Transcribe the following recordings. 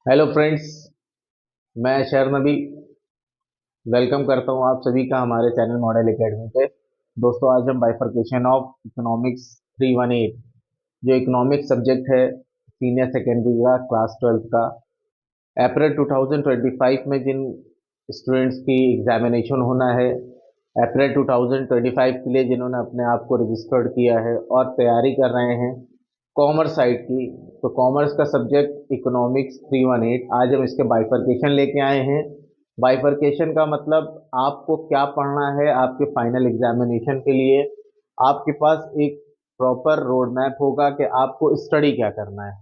Hello friends, मैं शहर नबी welcome करता हूं आप सभी का हमारे चैनल मॉडल एकेडमी पे। दोस्तों, आज हम बाइफरकेशन ऑफ इकोनॉमिक्स 318 जो इकोनॉमिक्स सब्जेक्ट है सीनियर सेकेंडरी का क्लास 12 का अप्रैल 2025 में जिन स्टूडेंट्स की एग्जामिनेशन होना है, अप्रैल 2025 के लिए जिन्होंने अपने आप को रजिस्टर्ड किया है और तैयारी कर रहे हैं कॉमर्स साइड की, तो कॉमर्स का सब्जेक्ट इकोनॉमिक्स 318 आज हम इसके बाइफरकेशन लेके आए हैं। बाइफरकेशन का मतलब आपको क्या पढ़ना है आपके फाइनल एग्जामिनेशन के लिए। आपके पास एक प्रॉपर रोड मैप होगा कि आपको स्टडी क्या करना है।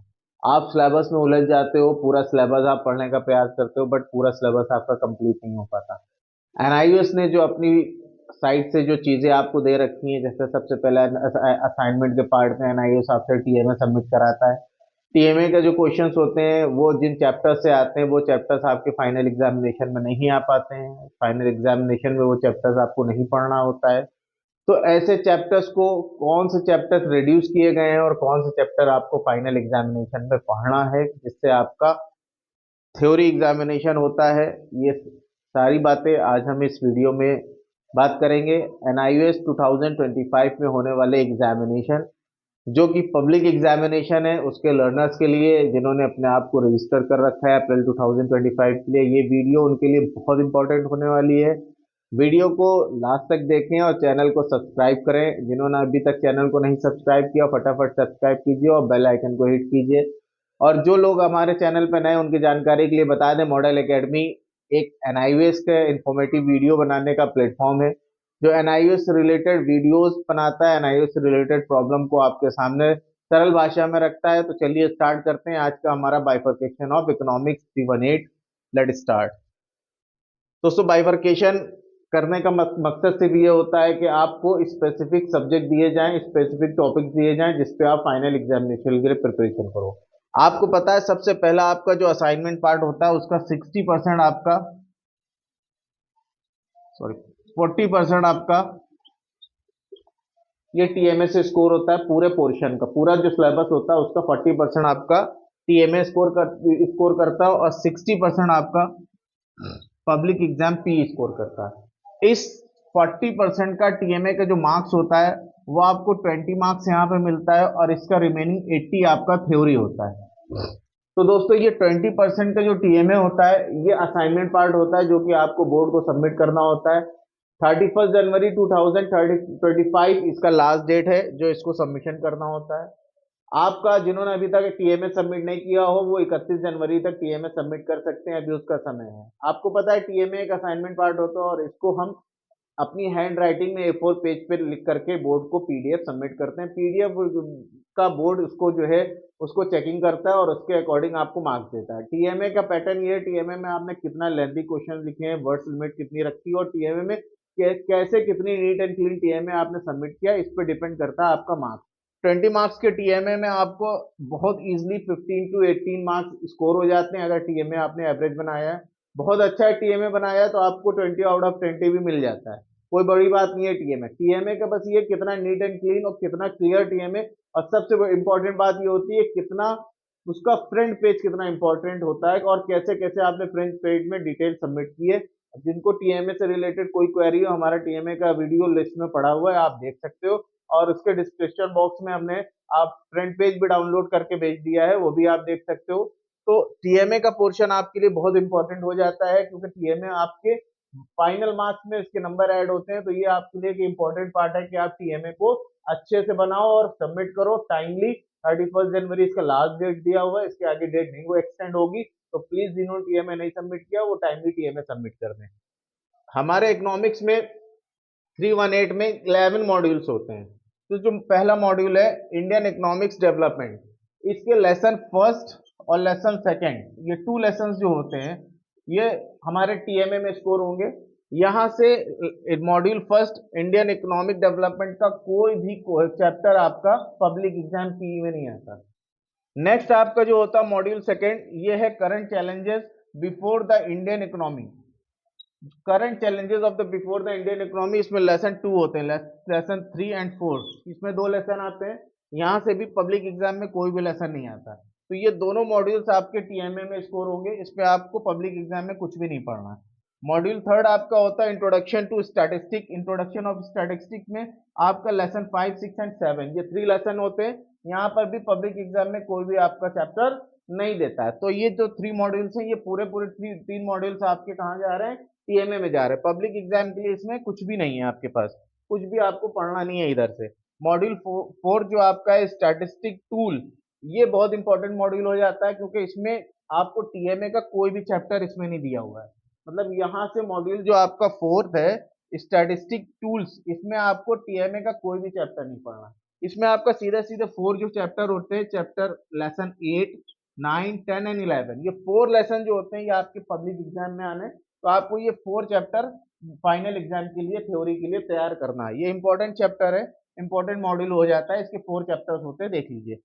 आप सिलेबस में उलझ जाते हो, पूरा सिलेबस आप पढ़ने का प्रयास करते हो बट पूरा सिलेबस आपका कंप्लीट नहीं हो पाता। एनआईओएस ने जो अपनी साइट से जो चीज़ें आपको दे रखी हैं, जैसे सबसे पहले असाइनमेंट के पार्ट में एनआईओएस आपसे टीएमए सबमिट कराता है। टीएमए के जो क्वेश्चंस होते हैं वो जिन चैप्टर से आते हैं वो चैप्टर्स आपके फाइनल एग्जामिनेशन में नहीं आ पाते हैं। फाइनल एग्जामिनेशन में वो चैप्टर्स आपको नहीं पढ़ना होता है। तो ऐसे चैप्टर्स को कौन से चैप्टर्स रिड्यूस किए गए हैं और कौन से चैप्टर आपको फाइनल एग्जामिनेशन में पढ़ना है जिससे आपका थ्योरी एग्जामिनेशन होता है, ये सारी बातें आज हम इस वीडियो में बात करेंगे। एनआईओएस 2025 में होने वाले एग्जामिनेशन जो कि पब्लिक एग्जामिनेशन है उसके लर्नर्स के लिए जिन्होंने अपने आप को रजिस्टर कर रखा है अप्रैल 2025 के लिए, ये वीडियो उनके लिए बहुत इंपॉर्टेंट होने वाली है। वीडियो को लास्ट तक देखें और चैनल को सब्सक्राइब करें। जिन्होंने अभी तक चैनल को नहीं सब्सक्राइब किया फटाफट सब्सक्राइब कीजिए और बेल आइकन को हिट कीजिए। और जो लोग हमारे चैनल पर नए उनकी जानकारी के लिए बता दें, मॉडल एकेडमी एक एनआईओएस के इंफॉर्मेटिव वीडियो बनाने का प्लेटफॉर्म है जो एनआईओएस से रिलेटेड वीडियोस बनाता है, एनआईओएस से रिलेटेड प्रॉब्लम को आपके सामने सरल भाषा में रखता है। तो चलिए स्टार्ट करते हैं आज का हमारा bifurcation of economics 318। Let start. दोस्तों, बाइफरकेशन करने का मकसद सिर्फ ये होता है कि आपको स्पेसिफिक सब्जेक्ट दिए जाएं, स्पेसिफिक टॉपिक दिए जाएं जिस पे आप फाइनल एग्जामिनेशन के लिए प्रिपरेशन करो। आपको पता है सबसे पहला आपका जो असाइनमेंट पार्ट होता है उसका 60% आपका, सॉरी 40% आपका ये टीएमए से स्कोर होता है। पूरे पोर्शन का पूरा जो सिलेबस होता है उसका 40% आपका टीएमए स्कोर करता है और 60% आपका पब्लिक एग्जाम पी स्कोर करता है। इस 40% का टीएमए का जो मार्क्स होता है वो आपको 20 मार्क्स यहाँ पे मिलता है और इसका रिमेनिंग 80 आपका थ्योरी होता है। तो दोस्तों, ये 20% का जो टीएमए होता है ये असाइनमेंट पार्ट होता है जो कि आपको बोर्ड को सबमिट करना होता है। 31 जनवरी 2025 इसका लास्ट डेट है जो इसको सबमिशन करना होता है। आपका जिन्होंने अभी तक टीएमए सबमिट नहीं किया हो वो 31 जनवरी तक टीएमए सबमिट कर सकते हैं, अभी उसका समय है। आपको पता है टीएमए एक असाइनमेंट पार्ट होता है और इसको हम अपनी हैंड राइटिंग में A4 पेज पे लिख करके बोर्ड को पीडीएफ सबमिट करते हैं। पीडीएफ का बोर्ड उसको जो है उसको चेकिंग करता है और उसके अकॉर्डिंग आपको मार्क्स देता है। टीएमए का पैटर्न ये है, टीएमए में आपने कितना लेंथी क्वेश्चन लिखे हैं, वर्ड्स लिमिट कितनी रखी है और टीएमए में कैसे कितनी नीट एंड क्लीन टीएमए आपने सबमिट किया, इस पर डिपेंड करता है आपका मार्क्स। 20 मार्क्स के टीएमए में आपको बहुत इजीली 15 to 18 मार्क्स स्कोर हो जाते हैं अगर टीएमए आपने एवरेज बनाया है। बहुत अच्छा टीएमए बनाया है तो आपको 20 आउट ऑफ 20 भी मिल जाता है। कोई बड़ी बात नहीं है टीएमए। टीएमए का बस ये कितना नीट एंड क्लीन और कितना क्लियर टीएमए, और सबसे इंपॉर्टेंट बात ये होती है कितना उसका फ्रंट पेज कितना इंपॉर्टेंट होता है और कैसे कैसे आपने फ्रंट पेज में डिटेल सबमिट की है। जिनको टीएमए से रिलेटेड कोई क्वेरी हो, हमारा टीएमए का वीडियो लिस्ट में पड़ा हुआ है, आप देख सकते हो। और उसके डिस्क्रिप्शन बॉक्स में हमने आप फ्रंट पेज भी डाउनलोड करके भेज दिया है, वो भी आप देख सकते हो। तो टीएमए का पोर्शन आपके लिए बहुत इंपॉर्टेंट हो जाता है क्योंकि टीएमए आपके फाइनल मार्क्स में इसके नंबर ऐड होते हैं। तो ये आपके लिए एक इंपॉर्टेंट पार्ट है कि आप टीएमए को अच्छे से बनाओ और सबमिट करो टाइमली। 31 जनवरी इसका लास्ट डेट दिया हुआ है, इसके आगे डेट नहीं वो एक्सटेंड होगी। तो प्लीज जिन्होंने टीएमए नहीं सबमिट किया वो टाइमली टीएमए सबमिट कर दें। हमारे इकोनॉमिक्स में 318 में 11 मॉड्यूल्स होते हैं। तो जो पहला मॉड्यूल है इंडियन इकोनॉमिक्स डेवलपमेंट, इसके लेसन फर्स्ट और लेसन सेकंड, ये 2 लेसन जो होते हैं ये हमारे टीएमए में स्कोर होंगे। यहाँ से module first Indian economic development का कोई भी चैप्टर आपका पब्लिक एग्जाम पी में नहीं आता। नेक्स्ट आपका जो होता है मॉड्यूल सेकंड, ये है current challenges before the Indian economy. Current challenges of the before the Indian economy, इसमें लेसन 2 होते हैं, लेसन 3 and 4, इसमें 2 लेसन आते हैं। यहाँ से भी पब्लिक एग्जाम में कोई भी लेसन नहीं आता। तो ये दोनों मॉड्यूल्स आपके टीएमए में स्कोर होंगे, इस पे आपको पब्लिक एग्जाम में कुछ भी नहीं पढ़ना है। मॉड्यूल थर्ड आपका होता है introduction to statistic. Introduction of statistic में आपका लेसन 5, 6 एंड 7 ये 3 लेसन होते हैं। यहाँ पर भी पब्लिक एग्जाम में कोई भी आपका चैप्टर नहीं देता है। तो ये जो 3 मॉड्यूल्स हैं, ये पूरे पूरे 3 मॉड्यूल्स आपके कहाँ जा रहे हैं, टीएमए में जा रहे हैं। पब्लिक एग्जाम के लिए इसमें कुछ भी नहीं है आपके पास, कुछ भी आपको पढ़ना नहीं है इधर से। मॉड्यूल 4 जो आपका है स्टैटिस्टिक टूल, ये बहुत इंपॉर्टेंट मॉड्यूल हो जाता है, क्योंकि इसमें आपको टीएमए का कोई भी चैप्टर इसमें नहीं दिया हुआ है। मतलब यहाँ से मॉड्यूल जो आपका 4th है स्टैटिस्टिक टूल्स, इसमें आपको टीएमए का कोई भी चैप्टर नहीं पढ़ना। इसमें आपका सीधे सीधे 4 जो चैप्टर होते हैं, चैप्टर लेसन 8, 9, 10 एंड 11, ये 4 लेसन जो होते हैं ये आपके पब्लिक एग्जाम में आने, तो आपको ये 4 चैप्टर फाइनल एग्जाम के लिए, थ्योरी के लिए तैयार करना है। ये इंपॉर्टेंट चैप्टर है, इंपॉर्टेंट मॉड्यूल हो जाता है, इसके 4 चैप्टर्स होते हैं, देख लीजिए।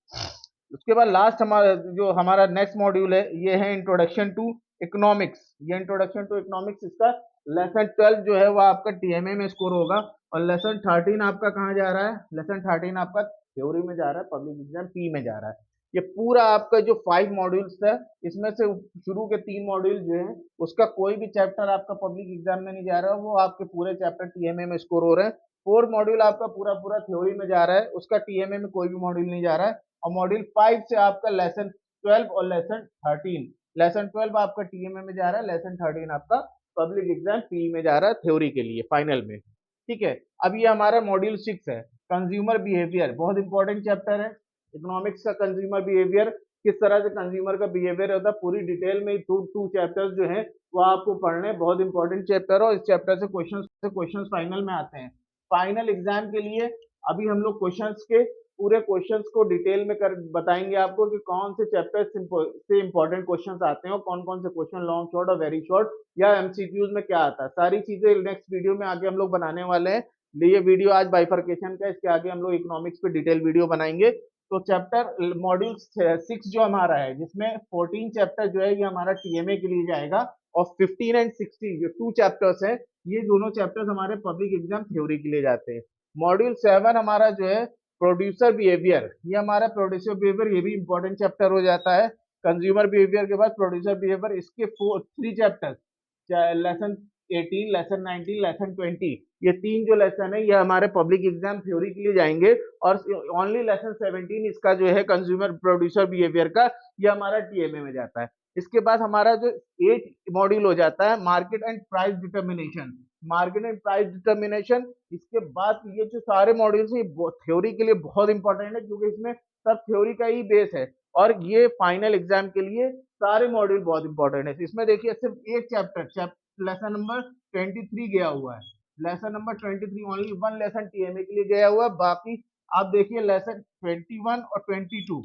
उसके बाद लास्ट हमारा नेक्स्ट मॉड्यूल है, ये है इंट्रोडक्शन टू इकोनॉमिक्स। ये इंट्रोडक्शन टू इकोनॉमिक्स, इसका लेसन 12 जो है वो आपका टीएमए में स्कोर होगा, और लेसन 13 आपका कहाँ जा रहा है, लेसन 13 आपका थ्योरी में जा रहा है, पब्लिक एग्जाम पी में जा रहा है। ये पूरा आपका जो 5 मॉड्यूल्स है, इसमें से शुरू के 3 मॉड्यूल जो है उसका कोई भी चैप्टर आपका पब्लिक एग्जाम में नहीं जा रहा है, वो आपके पूरे चैप्टर टीएमए में स्कोर हो रहे हैं। 4 मॉड्यूल आपका पूरा पूरा थ्योरी में जा रहा है, उसका टीएमए में कोई भी मॉड्यूल नहीं जा रहा है। और मॉड्यूल 5 से आपका लेसन 12 और लेसन 13, लेसन 12 आपका टीएमए में जा रहा है, लेसन 13 आपका पब्लिक एग्जाम पी में जा रहा है थ्योरी के लिए फाइनल में। ठीक है, अब ये हमारा मॉड्यूल 6 है, कंज्यूमर बिहेवियर। बहुत इंपॉर्टेंट चैप्टर है इकोनॉमिक्स का, कंज्यूमर बिहेवियर। किस तरह से कंज्यूमर का बिहेवियर होता है पूरी डिटेल में, टू चैप्टर्स जो है वो आपको पढ़ने, बहुत इंपॉर्टेंट चैप्टर है, और इस चैप्टर से क्वेश्चंस फाइनल में आते हैं। फाइनल एग्जाम के लिए अभी हम लोग क्वेश्चंस के पूरे क्वेश्चंस को डिटेल में कर बताएंगे आपको कि कौन से चैप्टर से इंपॉर्टेंट क्वेश्चंस आते हैं, और कौन कौन से क्वेश्चन लॉन्ग शॉर्ट और वेरी शॉर्ट या एमसीक्यूज में क्या आता है। सारी चीजें नेक्स्ट वीडियो में आगे हम लोग बनाने वाले हैं। ये वीडियो आज बाइफर्केशन का, इसके आगे हम लोग इकोनॉमिक्स पे डिटेल वीडियो बनाएंगे। तो चैप्टर मॉड्यूल 6 जो हमारा है, जिसमें 14 चैप्टर जो है ये हमारा टीएमए के लिए जाएगा, और 15 एंड 16 जो 2 चैप्टर्स है, ये दोनों चैप्टर्स हमारे पब्लिक एग्जाम थ्योरी के लिए जाते हैं। मॉड्यूल 7 हमारा जो है प्रोड्यूसर बिहेवियर, ये हमारा प्रोड्यूसर बिहेवियर, ये भी इंपॉर्टेंट चैप्टर हो जाता है। कंज्यूमर बिहेवियर के बाद प्रोड्यूसर बिहेवियर, इसके 3 चैप्टर, लेसन 18, लेसन 19, लेसन 20, ये 3 जो लेसन है ये हमारे पब्लिक एग्जाम थ्योरी के लिए जाएंगे, और ओनली लेसन 17 इसका जो है कंज्यूमर प्रोड्यूसर बिहेवियर का, ये हमारा टीएमए में जाता है। इसके बाद हमारा जो 8 मॉड्यूल हो जाता है market and price determination. Market and price determination, इसके बाद ये जो सारे मॉड्यूल्स हैं थ्योरी के लिए बहुत इंपॉर्टेंट है, क्योंकि इसमें सब थ्योरी का ही बेस है, और ये फाइनल एग्जाम के लिए सारे मॉड्यूल बहुत इंपॉर्टेंट है। इसमें देखिए सिर्फ एक चैप्टर लेसन नंबर 23 गया हुआ है, lesson number 23 only 1 lesson TMA के लिए गया हुआ है। बाकी आप देखिए लेसन 21 और 22,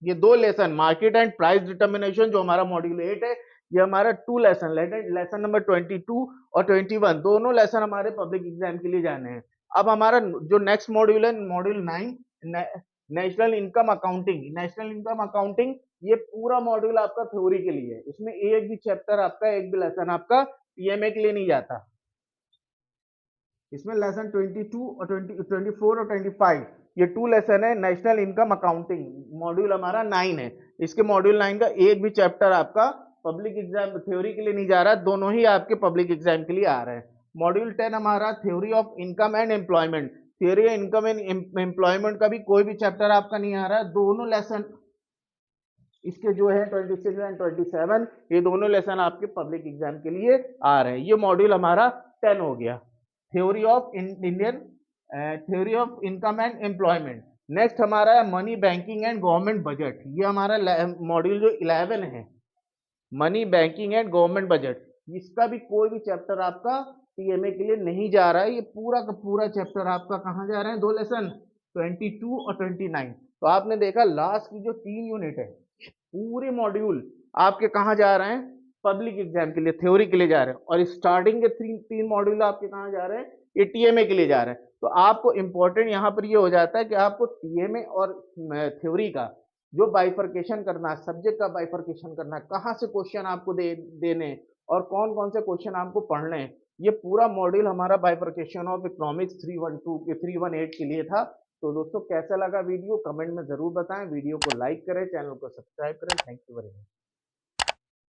ये 2 lesson market and price determination जो हमारा मॉड्यूल 8 है, ये हमारा 2 लेसन, लेसन नंबर 22 और 21 दोनों लेसन हमारे पब्लिक एग्जाम के लिए जाने हैं। अब हमारा जो नेक्स्ट मॉड्यूल है, module 9, national income accounting. National income accounting ये पूरा मॉड्यूल आपका थ्योरी के लिए है, इसमें एक भी चैप्टर आपका, एक भी लेसन आपका टीएमए के लिए नहीं जाता। इसमें लेसन 22 और 24 और 25 ये 2 लेसन है। नेशनल इनकम अकाउंटिंग मॉड्यूल हमारा 9 है, इसके मॉड्यूल 9 का एक भी चैप्टर आपका पब्लिक एग्जाम थ्योरी के लिए नहीं जा रहा, दोनों ही आपके पब्लिक एग्जाम के लिए आ रहे हैं। मॉड्यूल 10 हमारा theory of income and employment. Theory income and employment का भी कोई भी चैप्टर आपका नहीं आ रहा है, दोनों लेसन इसके जो है 26 एंड 27 ये दोनों लेसन आपके पब्लिक एग्जाम के लिए आ रहे हैं। ये मॉड्यूल हमारा 10 हो गया, theory of Indian, theory of income and employment. Next हमारा है money banking and government budget, ये हमारा मॉड्यूल जो 11 है, money banking and government budget. इसका भी कोई भी चैप्टर आपका टीएमए के लिए नहीं जा रहा है, ये पूरा का पूरा चैप्टर आपका कहाँ जा रहे हैं, 2 लेसन 22 और 29। तो आपने देखा लास्ट की जो 3 यूनिट है, पूरे मॉड्यूल आपके कहाँ जा रहे हैं, पब्लिक एग्जाम के लिए थ्योरी के लिए जा रहे हैं, और स्टार्टिंग के 3 मॉड्यूल आपके कहाँ जा रहे हैं, ये टीएमए के लिए जा रहे हैं। तो आपको इंपॉर्टेंट यहाँ पर ये हो जाता है कि आपको टीएमए और थ्योरी का जो बाइफर्केशन करना, सब्जेक्ट का बाइफर्केशन करना, कहाँ से क्वेश्चन आपको देने और कौन कौन से क्वेश्चन आपको पढ़ने हैं, ये पूरा मॉड्यूल हमारा बाइफर्केशन ऑफ इकोनॉमिक्स 312 के 318 के लिए था। तो दोस्तों कैसा लगा वीडियो कमेंट में जरूर बताएं, वीडियो को लाइक करें, चैनल को सब्सक्राइब करें। Thank you very much.